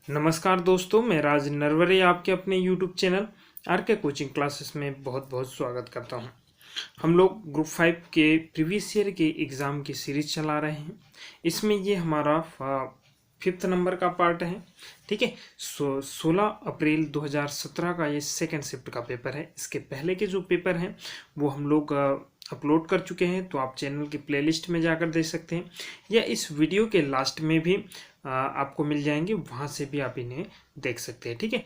नमस्कार दोस्तों, मैं राज नरवरे आपके अपने YouTube चैनल आर के कोचिंग क्लासेस में बहुत बहुत स्वागत करता हूं। हम लोग ग्रुप 5 के प्रीवियस ईयर के एग्ज़ाम की सीरीज चला रहे हैं। इसमें ये हमारा 5th नंबर का पार्ट है। ठीक है, 16 अप्रैल 2017 का ये सेकेंड शिफ्ट का पेपर है। इसके पहले के जो पेपर हैं वो हम लोग अपलोड कर चुके हैं, तो आप चैनल की प्लेलिस्ट में जाकर देख सकते हैं, या इस वीडियो के लास्ट में भी आपको मिल जाएंगे, वहाँ से भी आप इन्हें देख सकते हैं। ठीक है,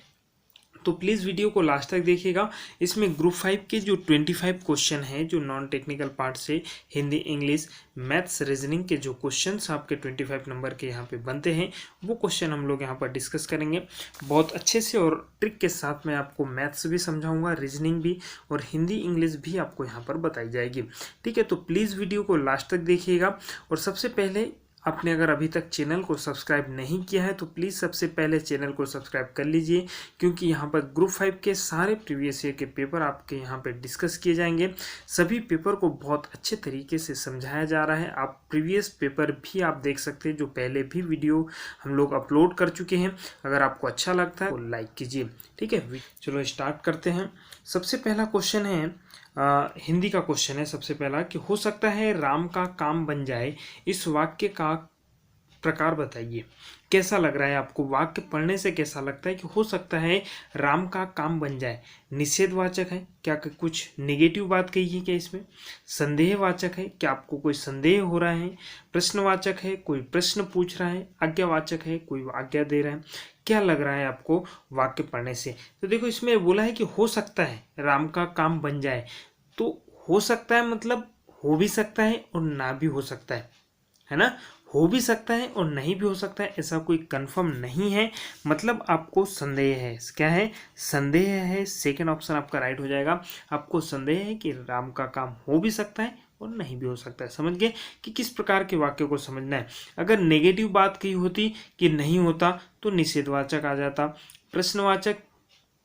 तो प्लीज़ वीडियो को लास्ट तक देखिएगा। इसमें ग्रुप 5 के जो 25 क्वेश्चन हैं, जो नॉन टेक्निकल पार्ट से हिंदी, इंग्लिश, मैथ्स, रीजनिंग के जो क्वेश्चंस आपके 25 नंबर के यहाँ पे बनते हैं, वो क्वेश्चन हम लोग यहाँ पर डिस्कस करेंगे बहुत अच्छे से, और ट्रिक के साथ मैं आपको मैथ्स भी समझाऊंगा, रीजनिंग भी, और हिंदी, इंग्लिश भी आपको यहाँ पर बताई जाएगी। ठीक है, तो प्लीज़ वीडियो को लास्ट तक देखिएगा। और सबसे पहले, आपने अगर अभी तक चैनल को सब्सक्राइब नहीं किया है तो प्लीज़ सबसे पहले चैनल को सब्सक्राइब कर लीजिए, क्योंकि यहाँ पर ग्रुप 5 के सारे प्रीवियस ईयर के पेपर आपके यहाँ पे डिस्कस किए जाएंगे। सभी पेपर को बहुत अच्छे तरीके से समझाया जा रहा है। आप प्रीवियस पेपर भी आप देख सकते हैं, जो पहले भी वीडियो हम लोग अपलोड कर चुके हैं। अगर आपको अच्छा लगता है तो लाइक कीजिए। ठीक है, चलो स्टार्ट करते हैं। सबसे पहला क्वेश्चन है, हिंदी का क्वेश्चन है सबसे पहला, कि हो सकता है राम का काम बन जाए, इस वाक्य का प्रकार बताइए। कैसा लग रहा है आपको? वाक्य पढ़ने से कैसा लगता है कि हो सकता है राम का काम बन जाए? निषेधवाचक है क्या? कुछ नेगेटिव बात कही है क्या इसमें? संदेहवाचक है, क्या आपको कोई संदेह हो रहा है? प्रश्नवाचक है, कोई प्रश्न पूछ रहा है? आज्ञावाचक है, कोई आज्ञा दे रहा है? क्या लग रहा है आपको वाक्य पढ़ने से? तो देखो, इसमें बोला है कि हो सकता है राम का काम बन जाए, तो हो सकता है मतलब हो भी सकता है और ना भी हो सकता है ना? हो भी सकता है और नहीं भी हो सकता है, ऐसा कोई कंफर्म नहीं है। मतलब आपको संदेह है। क्या है? संदेह है। सेकंड ऑप्शन आपका राइट हो जाएगा। आपको संदेह है कि राम का काम हो भी सकता है और नहीं भी हो सकता है। समझ गए कि किस प्रकार के वाक्य को समझना है। अगर नेगेटिव बात कही होती कि नहीं होता तो निषेधवाचक आ जाता। प्रश्नवाचक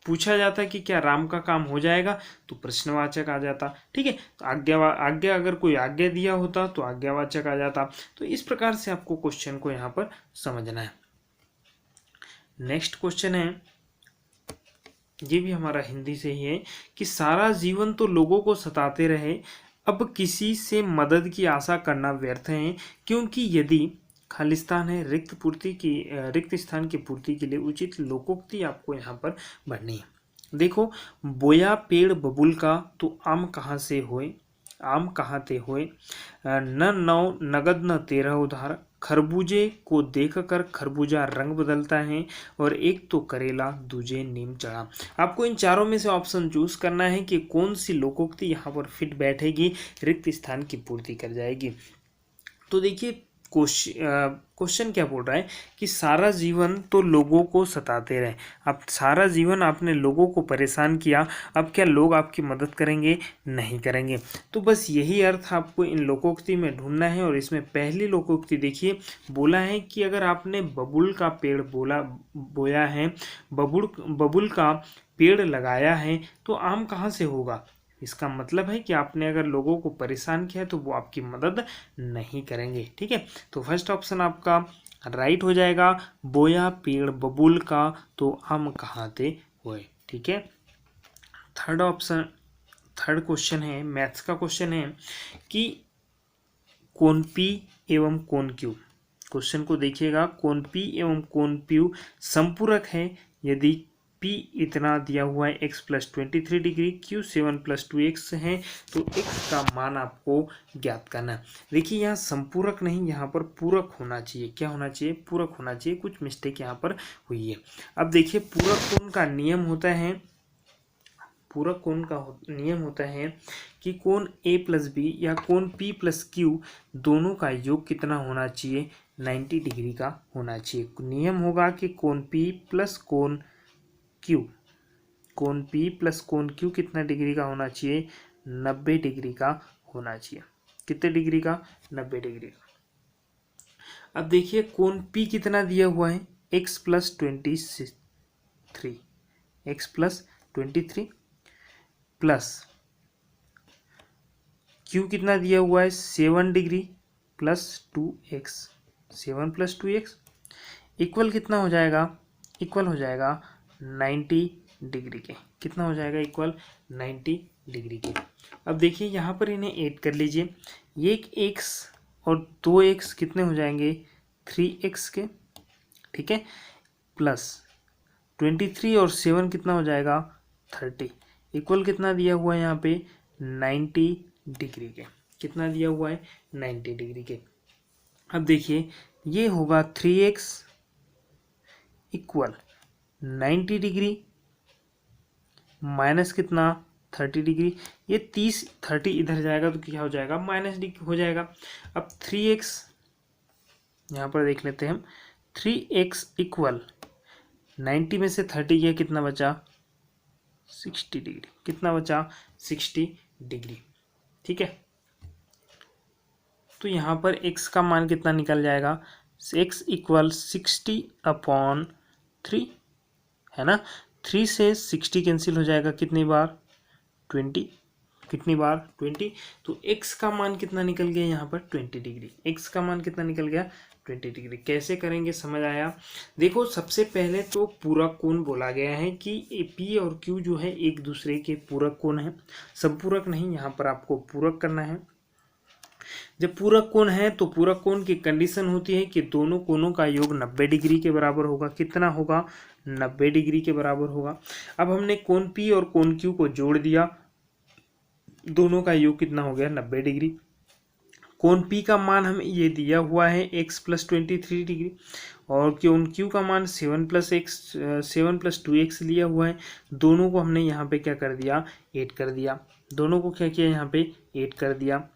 पूछा जाता कि क्या राम का काम हो जाएगा, तो प्रश्नवाचक आ जाता। ठीक है, तो आज्ञा अगर कोई आज्ञा दिया होता तो आज्ञावाचक आ जाता। तो इस प्रकार से आपको क्वेश्चन को यहाँ पर समझना है। नेक्स्ट क्वेश्चन है, ये भी हमारा हिंदी से ही है, कि सारा जीवन तो लोगों को सताते रहे, अब किसी से मदद की आशा करना व्यर्थ है, क्योंकि यदि खालिस्तान है, रिक्त स्थान की पूर्ति के लिए उचित लोकोक्ति आपको यहाँ पर बढ़नी है। देखो, बोया पेड़ बबुल का, तो आम कहाँ से होए, आम कहाँ ते होए, न नौ नगद न 13 उधार, खरबूजे को देखकर खरबूजा रंग बदलता है, और एक तो करेला दूजे नीम चढ़ा। आपको इन चारों में से ऑप्शन चूज करना है कि कौन सी लोकोक्ति यहाँ पर फिट बैठेगी, रिक्त स्थान की पूर्ति कर जाएगी। तो देखिए, क्वेश्चन क्या बोल रहा है कि सारा जीवन तो लोगों को सताते रहे। अब सारा जीवन आपने लोगों को परेशान किया, अब क्या लोग आपकी मदद करेंगे? नहीं करेंगे। तो बस यही अर्थ आपको इन लोकोक्ति में ढूंढना है। और इसमें पहली लोकोक्ति देखिए, बोला है कि अगर आपने बबुल का पेड़ बोया है, बबुल का पेड़ लगाया है, तो आम कहाँ से होगा? इसका मतलब है कि आपने अगर लोगों को परेशान किया है तो वो आपकी मदद नहीं करेंगे। ठीक है, तो फर्स्ट ऑप्शन आपका राइट हो जाएगा, बोया पेड़ बबूल का, तो आम कहाँ थे हुए। ठीक है, थर्ड क्वेश्चन है, मैथ्स का क्वेश्चन है, कि कोण पी एवं कोण क्यू। क्वेश्चन को देखिएगा, कोण पी एवं कोण क्यू संपूरक है यदि P इतना दिया हुआ है x + 23 डिग्री, Q 7 + 2x है, तो x का मान आपको ज्ञात करना है। देखिए, यहाँ संपूरक नहीं, यहाँ पर पूरक होना चाहिए। क्या होना चाहिए? पूरक होना चाहिए। कुछ मिस्टेक यहाँ पर हुई है। अब देखिए, पूरक कोण का नियम होता है, पूरक कोण का नियम होता है कि कोण A + B या कोण P + Q दोनों का योग कितना होना चाहिए? 90 डिग्री का होना चाहिए। नियम होगा कि कोण P + कोण Q, कोण P + कोण Q कितना डिग्री का होना चाहिए? 90 डिग्री का होना चाहिए। कितने डिग्री का? 90 डिग्री का। अब देखिए, कोण P कितना दिया हुआ है? x + 23, x + 23 प्लस Q कितना दिया हुआ है? 7 डिग्री + 2x, 7 + 2x इक्वल कितना हो जाएगा? इक्वल हो जाएगा 90 डिग्री के। कितना हो जाएगा? इक्वल 90 डिग्री के। अब देखिए यहाँ पर इन्हें ऐड कर लीजिए, ये एक x और 2x कितने हो जाएंगे? 3x के, ठीक है, प्लस 23 और 7 कितना हो जाएगा? 30, इक्वल कितना दिया हुआ है यहाँ पे? 90 डिग्री के। कितना दिया हुआ है? 90 डिग्री के। अब देखिए ये होगा 3x इक्वल 90 डिग्री माइनस कितना? 30 डिग्री। ये 30 इधर जाएगा तो क्या हो जाएगा? माइनस डिग्री हो जाएगा। अब 3x यहाँ पर देख लेते हैं हम, 3x इक्वल 90 में से 30 गया, कितना बचा? 60 डिग्री। कितना बचा? 60 डिग्री, ठीक है। तो यहाँ पर x का मान कितना निकल जाएगा? x इक्वल 60/3 है ना। 3 से 60 कैंसिल हो जाएगा, कितनी बार? 20। कितनी बार? 20। तो x का मान कितना निकल गया यहाँ पर? 20 डिग्री। x का मान कितना निकल गया? 20 डिग्री। कैसे करेंगे समझ आया? देखो सबसे पहले तो पूरक कोण बोला गया है कि P और Q जो है एक दूसरे के पूरक कोण है, संपूरक नहीं। यहाँ पर आपको पूरक करना है। जब पूरक कोण है तो पूरक कोण की कंडीशन होती है कि दोनों कोणों का योग 90 डिग्री के बराबर होगा। कितना होगा? 90 डिग्री के बराबर होगा। अब हमने कोण P और कोण Q को जोड़ दिया, दोनों का योग कितना हो गया? 90 डिग्री। कोण P का मान हमें ये दिया हुआ है x + 23 डिग्री, और कोण Q का मान 7 + 2x लिया हुआ है। दोनों को हमने यहाँ पे क्या कर दिया? ऐड कर दिया। दोनों को क्या किया? यहाँ पे ऐड कर दिया।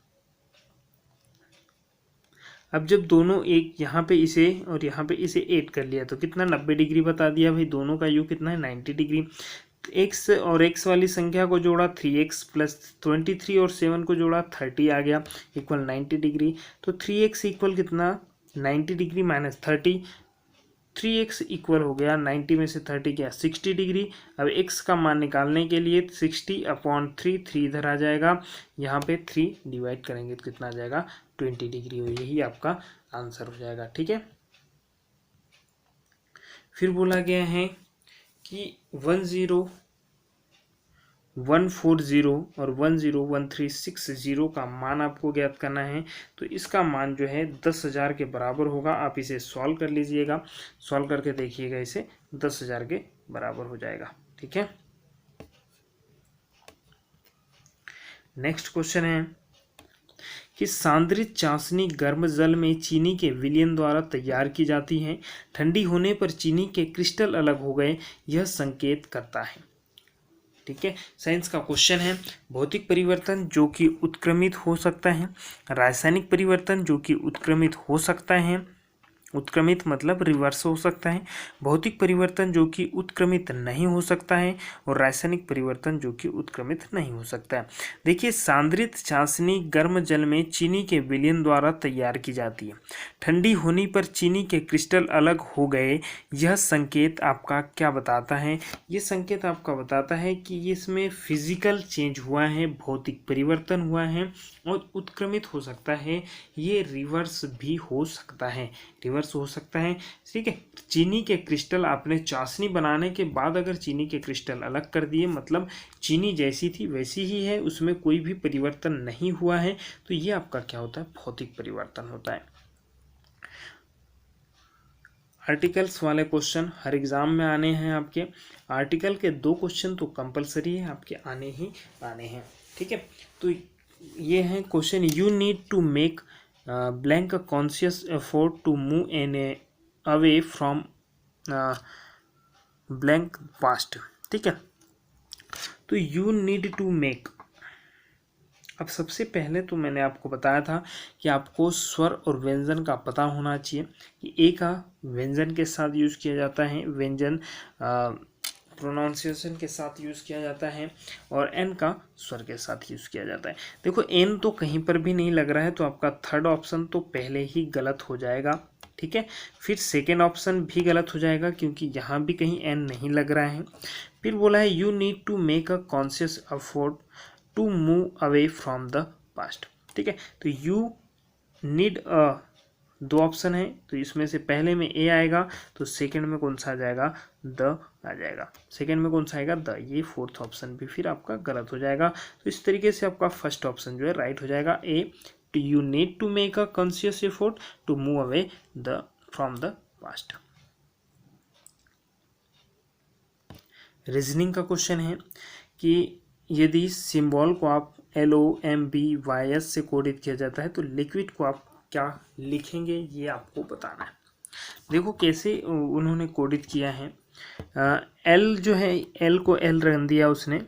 अब जब दोनों एक यहाँ पे इसे और यहाँ पे इसे ऐड कर लिया तो कितना? 90 डिग्री बता दिया भाई। दोनों का योग कितना है? 90 डिग्री। x और x वाली संख्या को जोड़ा 3x प्लस 23 और 7 को जोड़ा 30 आ गया, इक्वल 90 डिग्री। तो 3x इक्वल कितना? 90 डिग्री माइनस 30। 3x इक्वल हो गया 90 में से 30 क्या? 60 डिग्री। अब x का मान निकालने के लिए 60/3, 3 इधर आ जाएगा, यहाँ पे 3 डिवाइड करेंगे तो कितना आ जाएगा? 20 डिग्री। हो यही आपका आंसर हो जाएगा, ठीक है। फिर बोला गया है कि 10140 और 101360 का मान आपको ज्ञात करना है। तो इसका मान जो है 10,000 के बराबर होगा। आप इसे सॉल्व कर लीजिएगा, सॉल्व करके देखिएगा, इसे 10,000 के बराबर हो जाएगा, ठीक है। नेक्स्ट क्वेश्चन है कि सांद्रित चाशनी गर्म जल में चीनी के विलयन द्वारा तैयार की जाती है। ठंडी होने पर चीनी के क्रिस्टल अलग हो गए, यह संकेत करता है, ठीक है। साइंस का क्वेश्चन है। भौतिक परिवर्तन जो कि उत्क्रमित हो सकता है, रासायनिक परिवर्तन जो कि उत्क्रमित हो सकता है, उत्क्रमित मतलब रिवर्स हो सकता है, भौतिक परिवर्तन जो कि उत्क्रमित नहीं हो सकता है, और रासायनिक परिवर्तन जो कि उत्क्रमित नहीं हो सकता है। देखिए सांद्रित चाशनी गर्म जल में चीनी के विलयन द्वारा तैयार की जाती है। ठंडी होने पर चीनी के क्रिस्टल अलग हो गए, यह संकेत आपका क्या बताता है? ये संकेत आपका बताता है कि इसमें फिजिकल चेंज हुआ है, भौतिक परिवर्तन हुआ है, और उत्क्रमित हो सकता है, ये रिवर्स भी हो सकता है, रिवर्स हो सकता है, ठीक है। चीनी के क्रिस्टल आपने चाशनी बनाने के बाद अगर चीनी के क्रिस्टल अलग कर दिए, मतलब चीनी जैसी थी वैसी ही है, उसमें कोई भी परिवर्तन नहीं हुआ है, तो ये आपका क्या होता है? भौतिक परिवर्तन होता है। आर्टिकल्स वाले क्वेश्चन हर एग्जाम में आने हैं आपके। आर्टिकल के 2 क्वेश्चन तो कंपलसरी है, आपके आने ही आने हैं, ठीक है। तो ये है question, you need to make blank a conscious effort to move away from blank past, ठीक है। तो you need to make, अब सबसे पहले तो मैंने आपको बताया था कि आपको स्वर और व्यंजन का पता होना चाहिए कि ए का व्यंजन के साथ यूज़ किया जाता है, व्यंजन प्रोनाउंसिएशन के साथ यूज़ किया जाता है, और एन का स्वर के साथ यूज़ किया जाता है। देखो एन तो कहीं पर भी नहीं लग रहा है, तो आपका थर्ड ऑप्शन तो पहले ही गलत हो जाएगा, ठीक है। फिर सेकेंड ऑप्शन भी गलत हो जाएगा क्योंकि यहाँ भी कहीं एन नहीं लग रहा है। फिर बोला है you need to make a conscious effort to move away from the past, ठीक है। तो यू नीड अ दो ऑप्शन है, तो इसमें से पहले में ए आएगा तो सेकंड में कौन सा आ जाएगा, द आ जाएगा। सेकंड में कौन सा आएगा, द। ये फोर्थ ऑप्शन भी फिर आपका गलत हो जाएगा। तो इस तरीके से आपका फर्स्ट ऑप्शन जो है राइट हो जाएगा, A. You need to make a conscious effort to move away the from the past. Reasoning का क्वेश्चन है कि यदि सिंबल को आप LOMBYS से कोडित किया जाता है तो लिक्विड को आप क्या लिखेंगे, ये आपको बताना है। देखो कैसे उन्होंने कोडित किया है। एल जो है, एल को एल रहने दिया उसने,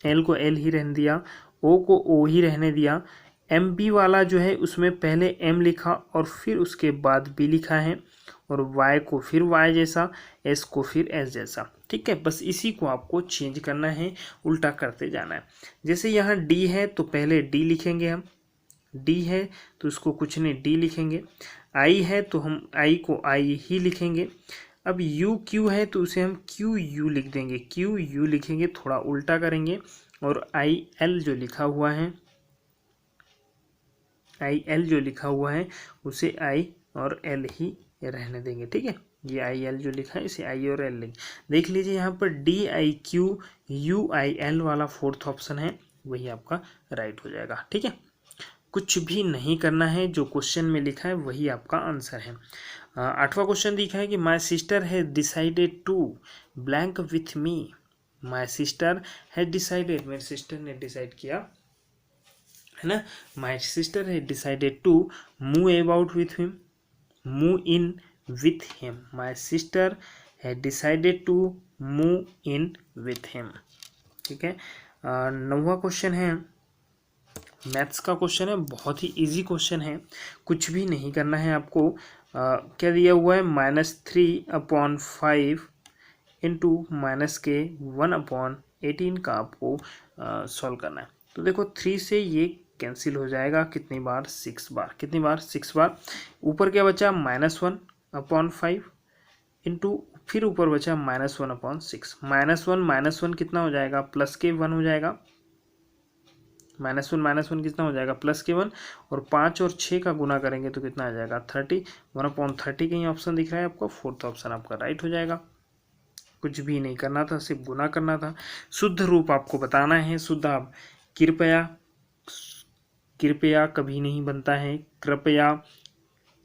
एल को एल ही रहने दिया, ओ को ओ ही रहने दिया। MB वाला जो है उसमें पहले M लिखा और फिर उसके बाद B लिखा है, और Y को फिर Y जैसा, S को फिर S जैसा। ठीक है, बस इसी को आपको चेंज करना है, उल्टा करते जाना है। जैसे यहाँ D है तो पहले D लिखेंगे हम, D है तो उसको कुछ नहीं D लिखेंगे। I है तो हम I को I ही लिखेंगे। अब UQ है तो उसे हम QU लिख देंगे, QU लिखेंगे, थोड़ा उल्टा करेंगे। और IL जो लिखा हुआ है, IL जो लिखा हुआ है उसे I और L ही रहने देंगे। ठीक है, ये IL जो लिखा है इसे I और L लिख देख लीजिए। यहाँ पर DIQUIL वाला फोर्थ ऑप्शन है, वही आपका राइट हो जाएगा। ठीक है, कुछ भी नहीं करना है, जो क्वेश्चन में लिखा है वही आपका आंसर है। आठवां क्वेश्चन दिखा है कि my sister has decided to blank with me. My sister has decided, मेरी सिस्टर ने डिसाइड किया है ना। My sister has decided to move about with him, move in with him. My sister had decided to move in with him. ठीक है, 9वां question है, maths का question है, बहुत ही इजी क्वेश्चन है, कुछ भी नहीं करना है आपको। क्या दिया हुआ है, -3/5 इंटू -k1/18 का आपको सॉल्व करना है। तो देखो 3 से ये कैंसिल हो जाएगा, कितनी बार, 6 बार। कितनी बार, 6 बार। ऊपर क्या बचा, -1/5 इंटू फिर ऊपर बचा -1/6। -1 कितना हो जाएगा, +k1 हो जाएगा। -1 कितना हो जाएगा, +k1। और 5 और 6 का गुना करेंगे तो कितना आ जाएगा, 30। 1/30 कहीं ऑप्शन दिख रहा है आपको, फोर्थ ऑप्शन आपका राइट हो जाएगा। कुछ भी नहीं करना था, सिर्फ गुना करना था। शुद्ध रूप आपको बताना है। शुद्ध आप कृपया, कृपया कभी नहीं बनता है, कृपया,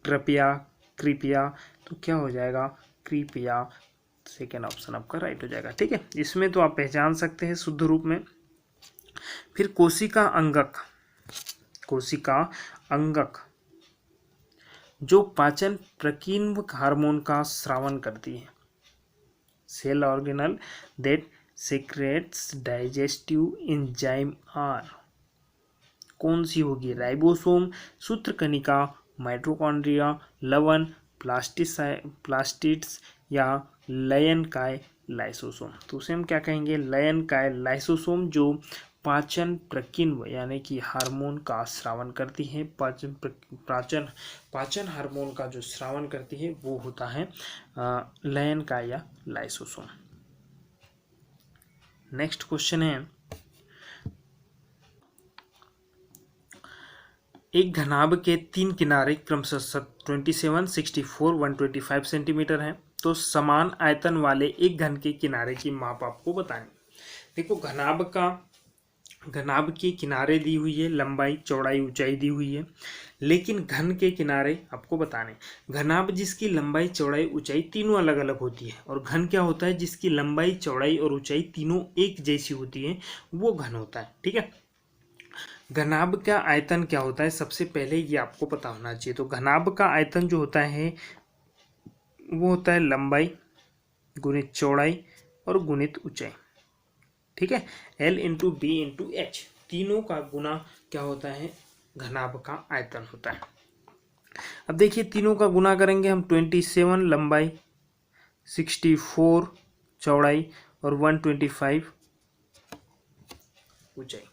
कृपया, कृपया, तो क्या हो जाएगा, कृपया। सेकेंड ऑप्शन आपका राइट हो जाएगा। ठीक है, इसमें तो आप पहचान सकते हैं शुद्ध रूप में। फिर कोशिका अंगक, कोशिका अंगक जो पाचन प्रकीर्णक हार्मोन का स्रावन करती है। Cell organelle that secretes digestive enzyme are, कौन सी होगी, राइबोसोम, सूत्रकणिका, माइटोकॉन्ड्रिया, लवण, प्लास्टिड्स या लयनकाय लाइसोसोम। तो उसे हम क्या कहेंगे, लयनकाय लाइसोसोम, जो पाचन प्रकीर्णक यानी कि हार्मोन का स्रावन करती है। पाचन हार्मोन का जो स्रावन करती है वो होता है लयनकाय या लाइसोसोम। नेक्स्ट क्वेश्चन है, एक घनाभ के 3 किनारे क्रमशः 27, 64, 125 सेंटीमीटर हैं। तो समान आयतन वाले एक घन के किनारे की माप आपको बतानी। देखो घनाभ के किनारे दी हुई है, लंबाई, चौड़ाई, ऊंचाई दी हुई है, लेकिन घन के किनारे आपको बताने। घनाभ जिसकी लंबाई, चौड़ाई, ऊंचाई तीनों अलग अलग होती है, और घन क्या होता है, जिसकी लंबाई, चौड़ाई और ऊंचाई तीनों एक जैसी होती है, वो घन होता है। ठीक है, घनाभ का आयतन क्या होता है, सबसे पहले ये आपको पता होना चाहिए। तो घनाभ का आयतन जो होता है वो होता है लंबाई गुणित चौड़ाई और गुणित ऊंचाई। ठीक है, L into B into H, तीनों का गुना क्या होता है, घनाभ का आयतन होता है। अब देखिए तीनों का गुना करेंगे हम, 27 लंबाई, 64 चौड़ाई और 125 ऊंचाई।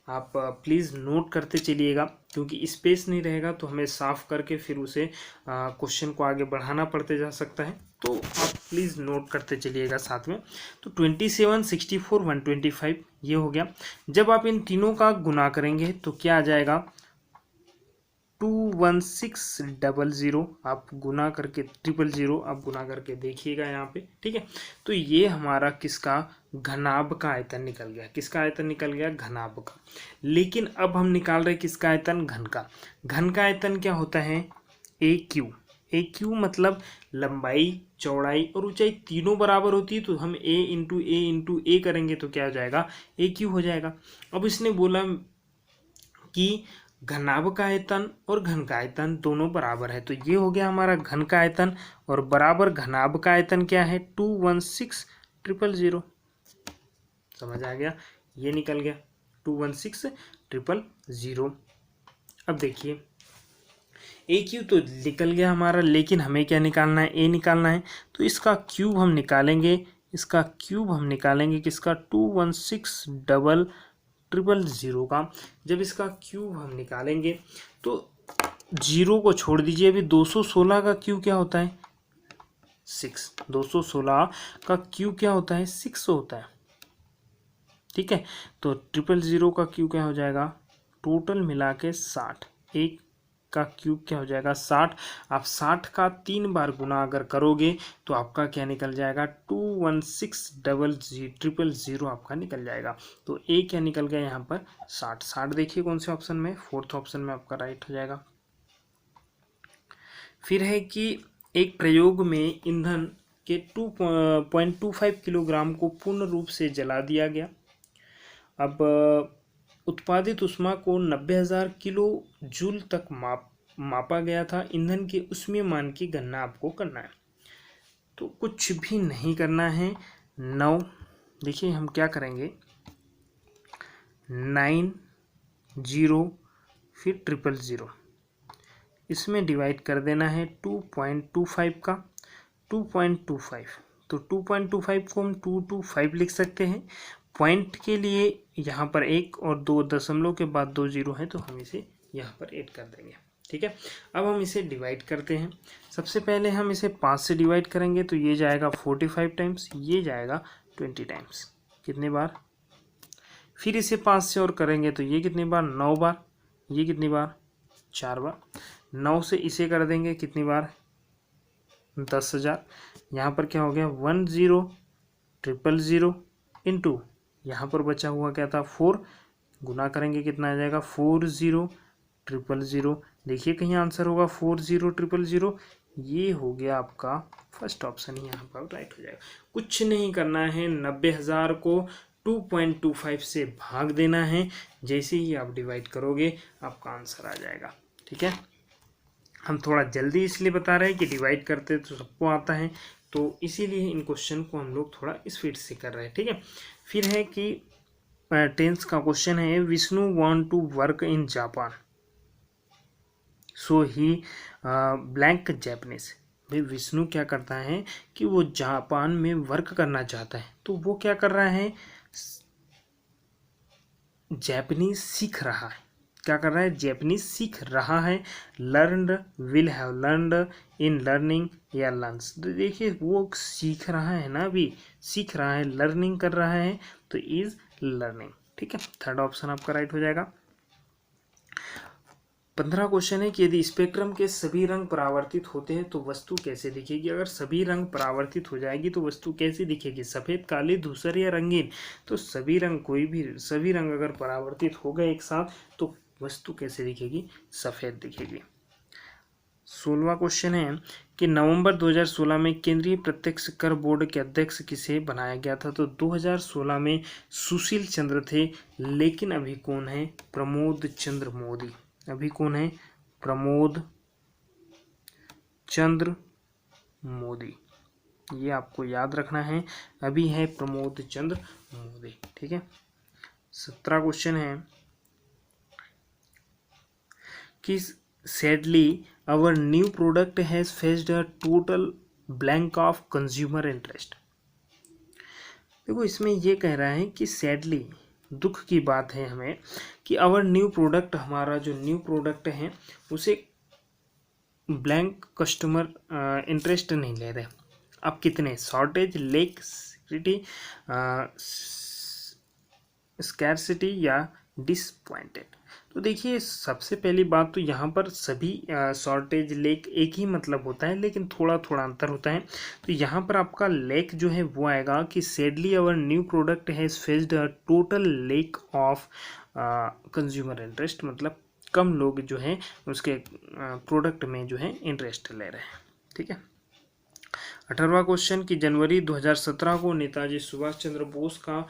आप प्लीज़ नोट करते चलिएगा, क्योंकि स्पेस नहीं रहेगा तो हमें साफ करके फिर उसे क्वेश्चन को आगे बढ़ाना पड़ते जा सकता है। तो आप प्लीज़ नोट करते चलिएगा साथ में। तो 27, 64, 125 ये हो गया। जब आप इन तीनों का गुना करेंगे तो क्या आ जाएगा, 21600 आप गुना करके 000 आप गुना करके देखिएगा यहाँ पे, ठीक है। तो ये हमारा किसका घनाभ का आयतन निकल गया, किसका आयतन निकल गया, घनाभ का। लेकिन अब हम निकाल रहे किसका आयतन, घन का। घन का आयतन क्या होता है, AQ मतलब लंबाई, चौड़ाई और ऊंचाई तीनों बराबर होती है, तो हम A करेंगे तो क्या हो जाएगा, AQ हो जाएगा। अब इसने बोला कि घनाभ का आयतन और घन का आयतन दोनों बराबर है, तो ये हो गया हमारा घन का आयतन और बराबर घनाभ का आयतन क्या है, 216,000। समझ आ गया, ये निकल गया 216,000। अब देखिए AQ तो निकल गया हमारा, लेकिन हमें क्या निकालना है, A निकालना है। तो इसका क्यूब हम निकालेंगे, किसका 216,000 का। जब इसका क्यूब हम निकालेंगे तो 0 को छोड़ दीजिए, अभी 216 का क्यूब क्या होता है, 6। 216 का क्यूब क्या होता है, 6 होता है, ठीक है। तो 000 का क्यूब क्या हो जाएगा, टोटल मिला के 60। एक का क्यूब क्या हो जाएगा, 60। आप 60 का 3 बार गुना अगर करोगे तो आपका क्या निकल जाएगा, 216,000 आपका निकल जाएगा। तो ए क्या निकल गया यहाँ पर, 60। देखिए कौन से ऑप्शन में, 4th ऑप्शन में आपका राइट हो जाएगा। फिर है कि एक प्रयोग में ईंधन के 2.25 किलोग्राम को पूर्ण रूप से जला दिया गया। अब उत्पादित ऊष्मा को 90,000 किलो जूल तक मापा गया था। ईंधन के ऊष्मीय मान की गणना आपको करना है, तो कुछ भी नहीं करना है। 9 देखिए हम क्या करेंगे, 90 फिर 000 इसमें डिवाइड कर देना है 2.25 का 2.25। तो 2.25 को हम 225 लिख सकते हैं। पॉइंट के लिए यहाँ पर 1 और 2 दशमलव के बाद 2 जीरो है, तो हम इसे यहाँ पर ऐड कर देंगे, ठीक है। अब हम इसे डिवाइड करते हैं। सबसे पहले हम इसे 5 से डिवाइड करेंगे, तो ये जाएगा 45 टाइम्स, ये जाएगा 20 टाइम्स। कितने बार, फिर इसे 5 से और करेंगे तो ये कितनी बार, 9 बार। ये कितनी बार, 4 बार। 9 से इसे कर देंगे कितनी बार, 10,000। यहाँ पर क्या हो गया, 10,000 इंटू यहाँ पर बचा हुआ क्या था, 4। गुना करेंगे कितना आ जाएगा, 40,000। देखिए कहीं आंसर होगा 40,000। ये हो गया आपका फर्स्ट ऑप्शन, यहाँ पर राइट हो जाएगा। कुछ नहीं करना है, 90,000 को 2.25 से भाग देना है। जैसे ही आप डिवाइड करोगे आपका आंसर आ जाएगा, ठीक है। हम थोड़ा जल्दी इसलिए बता रहे हैं कि डिवाइड करते तो सबको आता है, तो इसीलिए इन क्वेश्चन को हम लोग थोड़ा स्पीड से कर रहे हैं, ठीक है। फिर है कि 10th का क्वेश्चन है, Vishnu want to work in Japan so he blank Japanese. भाई विष्णु क्या करता है कि वो जापान में वर्क करना चाहता है, तो वो क्या कर रहा है, जापानीज सीख रहा है। क्या कर रहा है, जापानीज सीख रहा है। Learned, will have learned, in learning या लर्न्स। तो देखिए वो सीख रहा है ना, अभी सीख रहा है, लर्निंग कर रहा है, तो इज लर्निंग, ठीक है। थर्ड ऑप्शन आपका राइट हो जाएगा। 15 क्वेश्चन है कि यदि स्पेक्ट्रम के सभी रंग परावर्तित होते हैं तो वस्तु कैसे दिखेगी। अगर सभी रंग परावर्तित हो जाएगी तो वस्तु कैसे दिखेगी, सफ़ेद, काली, धूसर या रंगीन। तो सभी रंग, कोई भी सभी रंग अगर परावर्तित हो गए एक साथ तो वस्तु कैसे दिखेगी, सफ़ेद दिखेगी। 16वां क्वेश्चन है कि नवंबर 2016 में केंद्रीय प्रत्यक्ष कर बोर्ड के अध्यक्ष किसे बनाया गया था। तो 2016 में सुशील चंद्र थे, लेकिन अभी कौन है, प्रमोद चंद्र मोदी। अभी कौन है, प्रमोद चंद्र मोदी। ये आपको याद रखना है, अभी है प्रमोद चंद्र मोदी, ठीक है। 17 क्वेश्चन है कि sadly our new product has faced a total blank of consumer interest। देखो इसमें ये कह रहा है कि सैडली, दुख की बात है हमें कि आवर न्यू प्रोडक्ट, हमारा जो न्यू प्रोडक्ट है उसे ब्लैंक कस्टमर इंटरेस्ट नहीं ले रहे। अब कितने, शॉर्टेज, लेक, सिटी, स्कैरसिटी या डिसपॉइंटेड। तो तो देखिए सबसे पहली बात तो यहाँ पर सभी शॉर्टेज लेक एक ही मतलब होता है, लेकिन थोड़ा थोड़ा अंतर होता है। तो यहाँ पर आपका लेक जो है वो आएगा कि sadly our new product has faced a total lake of consumer interest, मतलब कम लोग जो है उसके प्रोडक्ट में जो है इंटरेस्ट ले रहे हैं। ठीक है। 18वां क्वेश्चन कि जनवरी 2017 को नेताजी सुभाष चंद्र बोस का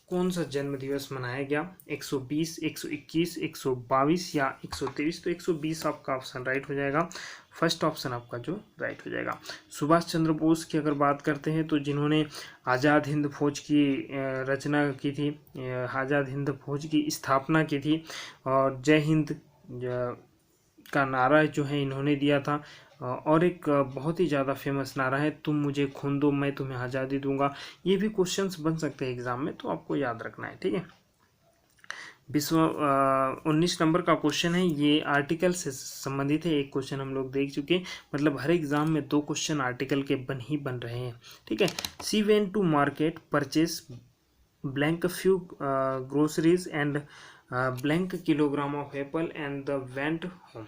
कौन सा जन्म दिवस मनाया गया? 120, 121, 122 या 123? तो 120 आपका ऑप्शन राइट हो जाएगा, फर्स्ट ऑप्शन आपका जो राइट हो जाएगा। सुभाष चंद्र बोस की अगर बात करते हैं तो जिन्होंने आज़ाद हिंद फौज की रचना की थी, आज़ाद हिंद फौज की स्थापना की थी, और जय हिंद का नारा जो है इन्होंने दिया था, और एक बहुत ही ज़्यादा फेमस नारा है, तुम मुझे खून दो मैं तुम्हें आज़ादी दूंगा। ये भी क्वेश्चंस बन सकते हैं एग्जाम में, तो आपको याद रखना है। ठीक है। 19 नंबर का क्वेश्चन है, ये आर्टिकल से संबंधित है। एक क्वेश्चन हम लोग देख चुके, मतलब हर एग्जाम में 2 क्वेश्चन आर्टिकल के बन रहे हैं। ठीक है। She went to market purchase blank few groceries and blank kilogram of apple and the went home.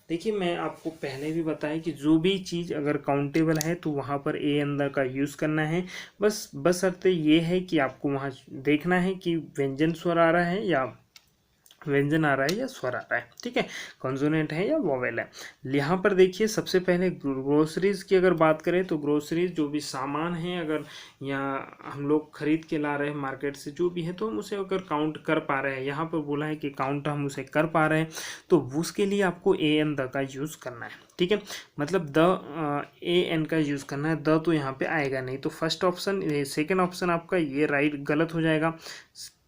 देखिए मैं आपको पहले भी बताया कि जो भी चीज़ अगर काउंटेबल है तो वहाँ पर ए अंदर का यूज़ करना है। बस अर्थ ये है कि आपको वहाँ देखना है कि व्यंजन स्वर आ रहा है या व्यंजन आ रहा है या स्वर आ रहा है। ठीक है। कॉन्सोनेंट है या वोवेल है। यहाँ पर देखिए सबसे पहले ग्रोसरीज की अगर बात करें तो ग्रोसरीज जो भी सामान है अगर यहाँ हम लोग खरीद के ला रहे हैं मार्केट से जो भी है, तो हम उसे अगर काउंट कर पा रहे हैं, यहाँ पर बोला है कि काउंट हम उसे कर पा रहे हैं, तो उसके लिए आपको ए एन द का यूज़ करना है। ठीक है। मतलब द ए एन का यूज़ करना है, द तो यहाँ पे आएगा नहीं। तो फर्स्ट ऑप्शन, सेकेंड ऑप्शन आपका ये राइट गलत हो जाएगा,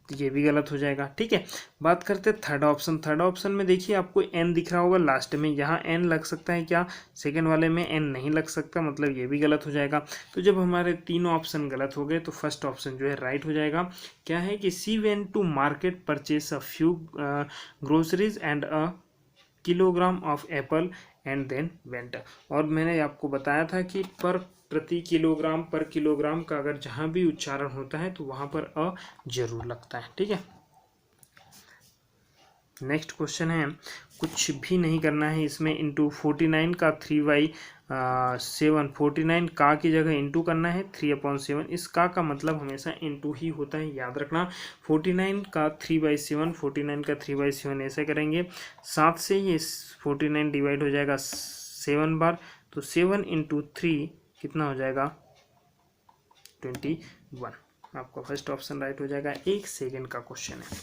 ये भी गलत हो जाएगा। ठीक है। बात करते हैं थर्ड ऑप्शन। थर्ड ऑप्शन में देखिए आपको एन दिख रहा होगा लास्ट में, यहाँ एन लग सकता है क्या? सेकेंड वाले में एन नहीं लग सकता, मतलब ये भी गलत हो जाएगा। तो जब हमारे तीनों ऑप्शन गलत हो गए तो फर्स्ट ऑप्शन जो है राइट हो जाएगा। क्या है कि she went to market purchase a few groceries and a kilogram of apple and then went. और मैंने आपको बताया था कि प्रति किलोग्राम, पर किलोग्राम का अगर जहाँ भी उच्चारण होता है तो वहाँ पर अ जरूर लगता है। ठीक है। नेक्स्ट क्वेश्चन है, कुछ भी नहीं करना है इसमें, इंटू 49 का 3/7, 49 का की जगह इंटू करना है 3/7। इस का मतलब हमेशा इंटू ही होता है, याद रखना। 49 का 3/7, 49 का 3/7 ऐसे करेंगे, 7 से ये 49 डिवाइड हो जाएगा 7 बार, तो 7 × 3 कितना हो जाएगा? 21। आपका फर्स्ट ऑप्शन राइट हो जाएगा। 1 सेकेंड का क्वेश्चन है।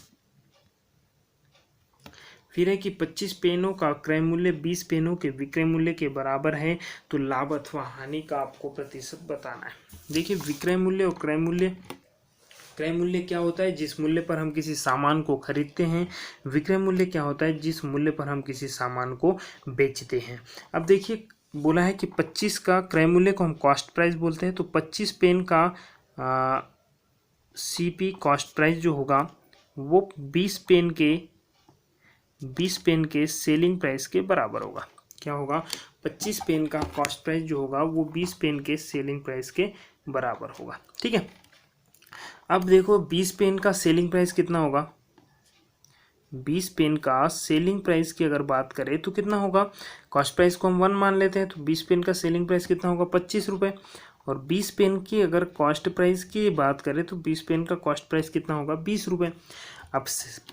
फिर है कि 25 पेनों का क्रय मूल्य 20 पेनों के विक्रय मूल्य के बराबर है, तो लाभ अथवा हानि का आपको प्रतिशत बताना है। देखिए विक्रय मूल्य और क्रय मूल्य, क्रय मूल्य क्या होता है? जिस मूल्य पर हम किसी सामान को खरीदते हैं। विक्रय मूल्य क्या होता है? जिस मूल्य पर हम किसी सामान को बेचते हैं। अब देखिए बोला है कि 25 का क्रय मूल्य को हम कॉस्ट प्राइस बोलते हैं, तो 25 पेन का सीपी कॉस्ट प्राइस जो होगा वो 20 पेन के सेलिंग प्राइस के बराबर होगा। क्या होगा? 25 पेन का कॉस्ट प्राइस जो होगा वो 20 पेन के सेलिंग प्राइस के बराबर होगा। ठीक है। अब देखो 20 पेन का सेलिंग प्राइस कितना होगा? 20 पेन का सेलिंग प्राइस की अगर बात करें तो कितना होगा? कॉस्ट प्राइस को हम 1 मान लेते हैं, तो 20 पेन का सेलिंग प्राइस कितना होगा? 25 रुपये। और 20 पेन की अगर कॉस्ट प्राइस की बात करें तो 20 पेन का कॉस्ट प्राइस कितना होगा? 20 रुपये। अब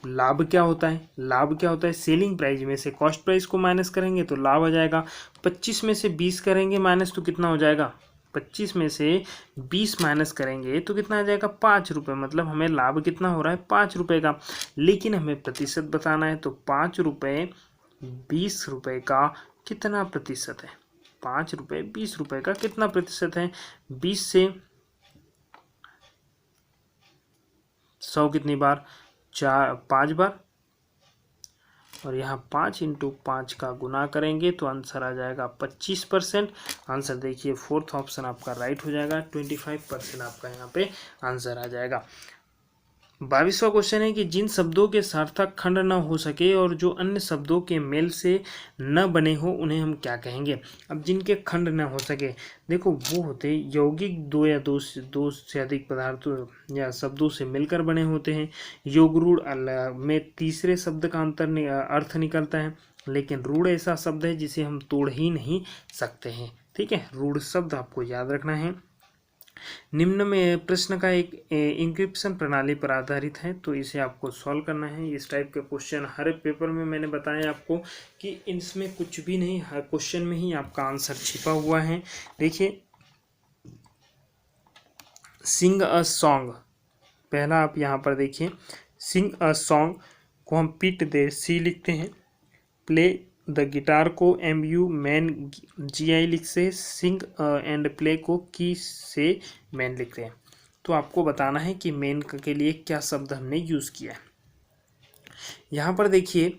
लाभ क्या होता है? लाभ क्या होता है? सेलिंग प्राइस में से कॉस्ट प्राइस को माइनस करेंगे तो लाभ आ जाएगा। 25 में से 20 करेंगे माइनस तो कितना हो जाएगा? 25 में से 20 माइनस करेंगे तो कितना आ जाएगा? 5 रुपये। मतलब हमें लाभ कितना हो रहा है? 5 रुपये का। लेकिन हमें प्रतिशत बताना है, तो 5 रुपये 20 रुपये का कितना प्रतिशत है? 5 रुपये 20 रुपये का कितना प्रतिशत है? 20 से 100 कितनी बार? 5 बार। और यहाँ 5 × 5 का गुना करेंगे तो आंसर आ जाएगा 25%। आंसर देखिए फोर्थ ऑप्शन आपका राइट हो जाएगा। 25% आपका यहाँ पे आंसर आ जाएगा। 22वां क्वेश्चन है कि जिन शब्दों के सार्थक खंड न हो सके और जो अन्य शब्दों के मेल से न बने हो उन्हें हम क्या कहेंगे। अब जिनके खंड न हो सके, देखो वो होते यौगिक दो या दो से अधिक पदार्थों या शब्दों से मिलकर बने होते हैं। योग रूढ़ में तीसरे शब्द का अर्थ निकलता है, लेकिन रूढ़ ऐसा शब्द है जिसे हम तोड़ ही नहीं सकते हैं। ठीक है, रूढ़ शब्द आपको याद रखना है। निम्न में प्रश्न का एक इंक्रिप्शन प्रणाली पर आधारित है, तो इसे आपको सॉल्व करना है। इस टाइप के क्वेश्चन हर एक पेपर में मैंने बताया आपको कि इसमें कुछ भी नहीं, हर क्वेश्चन में ही आपका आंसर छिपा हुआ है। देखिए, सिंग अ सॉन्ग, पहला आप यहाँ पर देखिए, सिंग अ सॉन्ग को हम पिट दे सी लिखते हैं। प्ले द गिटार को MU मैन GI लिखते से, सिंग एंड प्ले को की से मैन लिखते हैं। तो आपको बताना है कि मेन के लिए क्या शब्द हमने यूज़ किया है। यहाँ पर देखिए,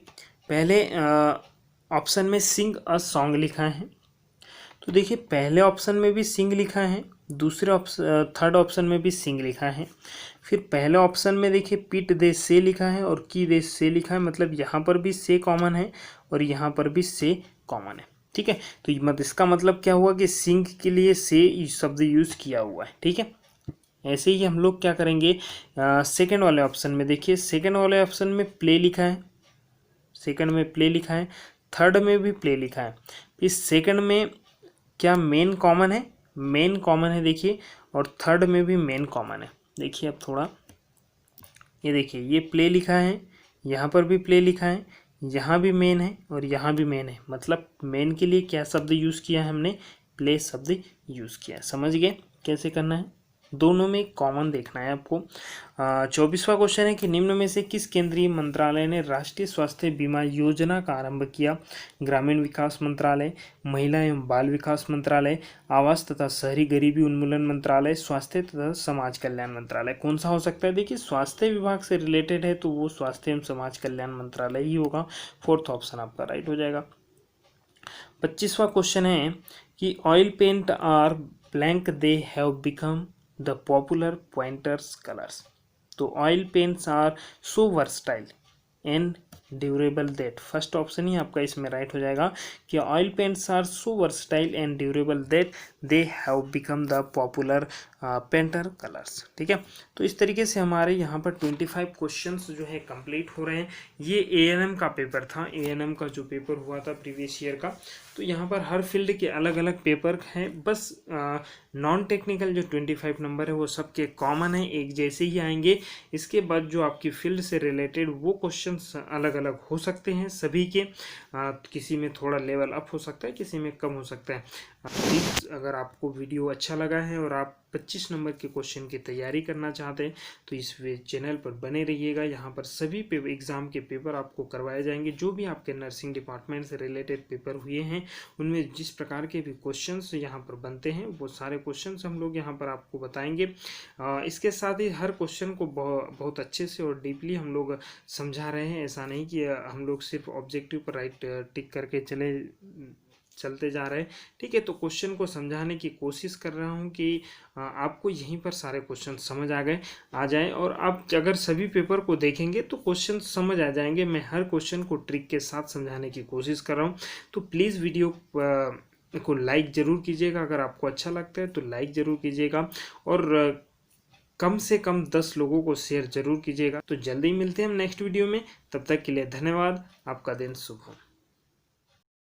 पहले ऑप्शन में सिंग अ सॉन्ग लिखा है, तो देखिए पहले ऑप्शन में भी सिंग लिखा है, दूसरे थर्ड ऑप्शन में भी सिंग लिखा है। फिर पहले ऑप्शन में देखिए पिट दे से लिखा है और की दे से लिखा है, मतलब यहाँ पर भी से कॉमन है और यहाँ पर भी से कॉमन है। ठीक है, तो इसका मतलब क्या हुआ कि सिंग के लिए से शब्द यूज़ किया हुआ है। ठीक है, ऐसे ही हम लोग क्या करेंगे, सेकेंड वाले ऑप्शन में देखिए, सेकेंड वाले ऑप्शन में प्ले लिखा है, सेकेंड में प्ले लिखा है, थर्ड में भी प्ले लिखा है। इस सेकेंड में क्या मेन कॉमन है, मेन कॉमन है देखिए, और थर्ड में भी मेन कॉमन है। देखिए अब थोड़ा ये देखिए, ये प्ले लिखा है, यहाँ पर भी प्ले लिखा है, यहाँ भी मेन है और यहाँ भी मेन है, मतलब मेन के लिए क्या शब्द यूज़ किया है हमने, प्ले शब्द यूज़ किया है। समझ गए कैसे करना है, दोनों में कॉमन देखना है आपको। 24वां क्वेश्चन है कि निम्न में से किस केंद्रीय मंत्रालय ने राष्ट्रीय स्वास्थ्य बीमा योजना का आरंभ किया। ग्रामीण विकास मंत्रालय, महिला एवं बाल विकास मंत्रालय, आवास तथा शहरी गरीबी उन्मूलन मंत्रालय, स्वास्थ्य तथा समाज कल्याण मंत्रालय। कौन सा हो सकता है, देखिए स्वास्थ्य विभाग से रिलेटेड है तो वो स्वास्थ्य एवं समाज कल्याण मंत्रालय ही होगा। फोर्थ ऑप्शन आपका राइट हो जाएगा। 25वां क्वेश्चन है कि oil paint are blank they have become the popular pointers colours. तो oil paints are so versatile and durable that, first option ही आपका इसमें राइट हो जाएगा कि oil paints are so versatile and durable that they have become the popular painter colours. ठीक है, तो इस तरीके से हमारे यहाँ पर 25 क्वेश्चंस जो है कंप्लीट हो रहे हैं। ये ANM का पेपर था, ANM का जो पेपर हुआ था प्रीवियस ईयर का। तो यहाँ पर हर फील्ड के अलग अलग पेपर हैं, बस नॉन टेक्निकल जो 25 नंबर है वो सबके कॉमन है, एक जैसे ही आएंगे। इसके बाद जो आपकी फील्ड से रिलेटेड वो क्वेश्चंस अलग अलग हो सकते हैं सभी के, किसी में थोड़ा लेवल अप हो सकता है, किसी में कम हो सकता है। प्लीज़ अगर आपको वीडियो अच्छा लगा है और आप 25 नंबर के क्वेश्चन की तैयारी करना चाहते हैं तो इस चैनल पर बने रहिएगा। यहाँ पर सभी एग्ज़ाम के पेपर आपको करवाए जाएंगे, जो भी आपके नर्सिंग डिपार्टमेंट से रिलेटेड पेपर हुए हैं उनमें जिस प्रकार के भी क्वेश्चंस यहाँ पर बनते हैं वो सारे क्वेश्चंस हम लोग यहाँ पर आपको बताएंगे। इसके साथ ही हर क्वेश्चन को बहुत अच्छे से और डीपली हम लोग समझा रहे हैं। ऐसा नहीं कि हम लोग सिर्फ ऑब्जेक्टिव पर राइट टिक करके चलते जा रहे हैं। ठीक है, तो क्वेश्चन को समझाने की कोशिश कर रहा हूँ कि आपको यहीं पर सारे क्वेश्चन समझ आ जाए, और आप अगर सभी पेपर को देखेंगे तो क्वेश्चन समझ आ जाएंगे। मैं हर क्वेश्चन को ट्रिक के साथ समझाने की कोशिश कर रहा हूँ, तो प्लीज़ वीडियो को लाइक ज़रूर कीजिएगा। अगर आपको अच्छा लगता है तो लाइक ज़रूर कीजिएगा और कम से कम 10 लोगों को शेयर ज़रूर कीजिएगा। तो जल्दी मिलते हैं हम नेक्स्ट वीडियो में, तब तक के लिए धन्यवाद। आपका दिन शुभ हो।